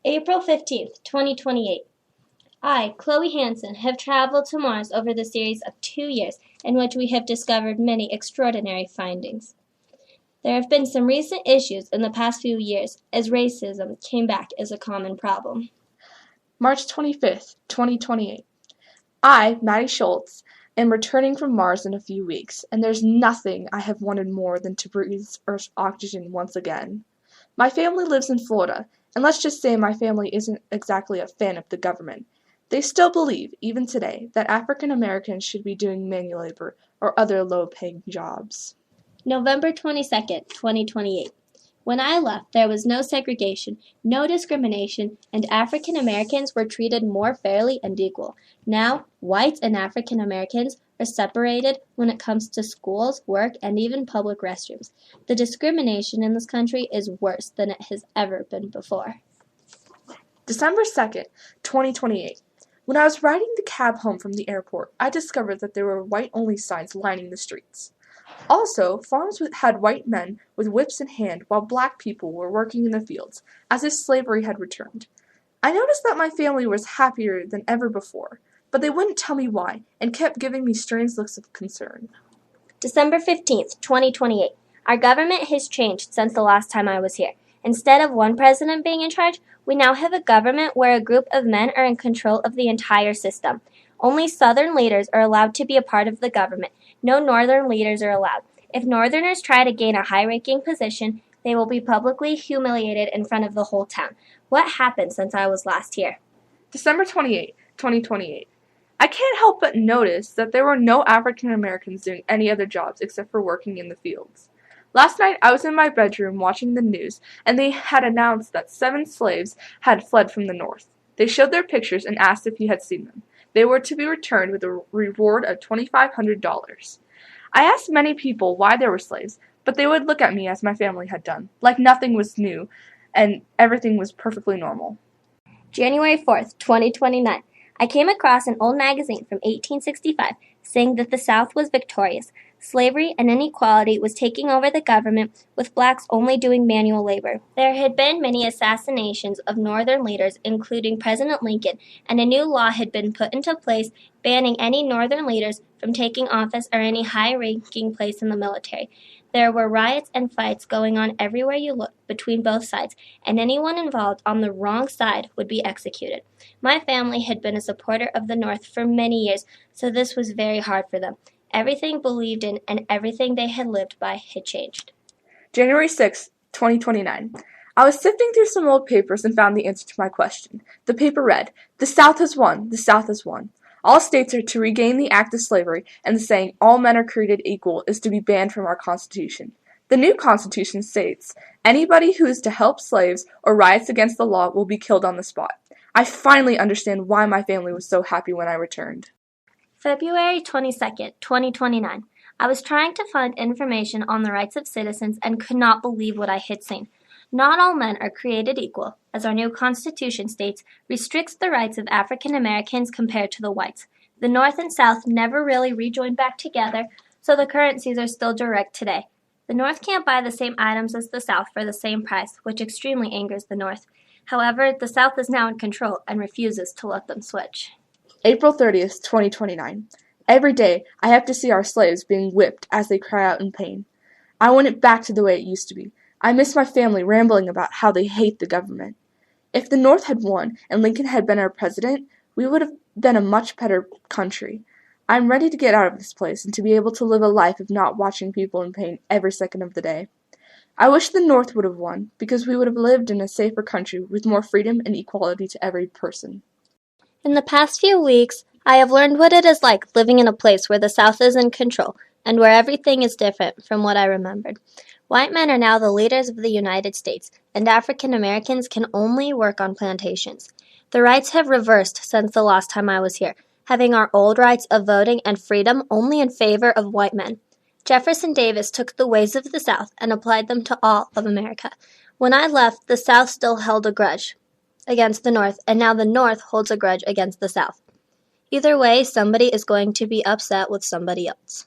April 15th, 2028. I, Chloe Hansen, have traveled to Mars over the series of 2 years in which we have discovered many extraordinary findings. There have been some recent issues in the past few years as racism came back as a common problem. March 25th, 2028. I, Maddie Schultz, am returning from Mars in a few weeks, and there's nothing I have wanted more than to breathe Earth's oxygen once again. My family lives in Florida, and let's just say my family isn't exactly a fan of the government. They still believe, even today, that African Americans should be doing manual labor or other low-paying jobs. November 22nd, 2028. When I left, there was no segregation, no discrimination, and African Americans were treated more fairly and equal. Now, whites and African Americans are separated when it comes to schools, work, and even public restrooms. The discrimination in this country is worse than it has ever been before. December 2nd, 2028. When I was riding the cab home from the airport, I discovered that there were white-only signs lining the streets. Also, farms had white men with whips in hand while black people were working in the fields, as if slavery had returned. I noticed that my family was happier than ever before, but they wouldn't tell me why and kept giving me strange looks of concern. December 15th, 2028. Our government has changed since the last time I was here. Instead of one president being in charge, we now have a government where a group of men are in control of the entire system. Only Southern leaders are allowed to be a part of the government. No Northern leaders are allowed. If Northerners try to gain a high-ranking position, they will be publicly humiliated in front of the whole town. What happened since I was last here? December 28, 2028. I can't help but notice that there were no African Americans doing any other jobs except for working in the fields. Last night I was in my bedroom watching the news, and they had announced that 7 slaves had fled from the North. They showed their pictures and asked if you had seen them. They were to be returned with a reward of $2,500. I asked many people why they were slaves, but they would look at me as my family had done, like nothing was new and everything was perfectly normal. January 4th, 2029. I came across an old magazine from 1865 saying that the South was victorious. Slavery and inequality was taking over the government, with blacks only doing manual labor. There had been many assassinations of Northern leaders, including President Lincoln, and a new law had been put into place banning any Northern leaders from taking office or any high-ranking place in the military. There were riots and fights going on everywhere you looked between both sides, and anyone involved on the wrong side would be executed. My family had been a supporter of the North for many years, so this was very hard for them. Everything believed in and everything they had lived by had changed. January 6, 2029. I was sifting through some old papers and found the answer to my question. The paper read, "The South has won. The South has won. All states are to regain the act of slavery, and the saying, 'all men are created equal,' is to be banned from our Constitution. The new Constitution states, anybody who is to help slaves or riots against the law will be killed on the spot." I finally understand why my family was so happy when I returned. February 22nd, 2029. I was trying to find information on the rights of citizens and could not believe what I had seen. Not all men are created equal, as our new Constitution states, restricts the rights of African Americans compared to the whites. The North and South never really rejoined back together, so the currencies are still direct today. The North can't buy the same items as the South for the same price, which extremely angers the North. However, the South is now in control and refuses to let them switch. April 30th, 2029. Every day, I have to see our slaves being whipped as they cry out in pain. I want it back to the way it used to be. I miss my family rambling about how they hate the government. If the North had won and Lincoln had been our president, we would have been a much better country. I'm ready to get out of this place and to be able to live a life of not watching people in pain every second of the day. I wish the North would have won, because we would have lived in a safer country with more freedom and equality to every person. In the past few weeks, I have learned what it is like living in a place where the South is in control and where everything is different from what I remembered. White men are now the leaders of the United States, and African Americans can only work on plantations. The rights have reversed since the last time I was here, having our old rights of voting and freedom only in favor of white men. Jefferson Davis took the ways of the South and applied them to all of America. When I left, the South still held a grudge against the North, and now the North holds a grudge against the South. Either way, somebody is going to be upset with somebody else.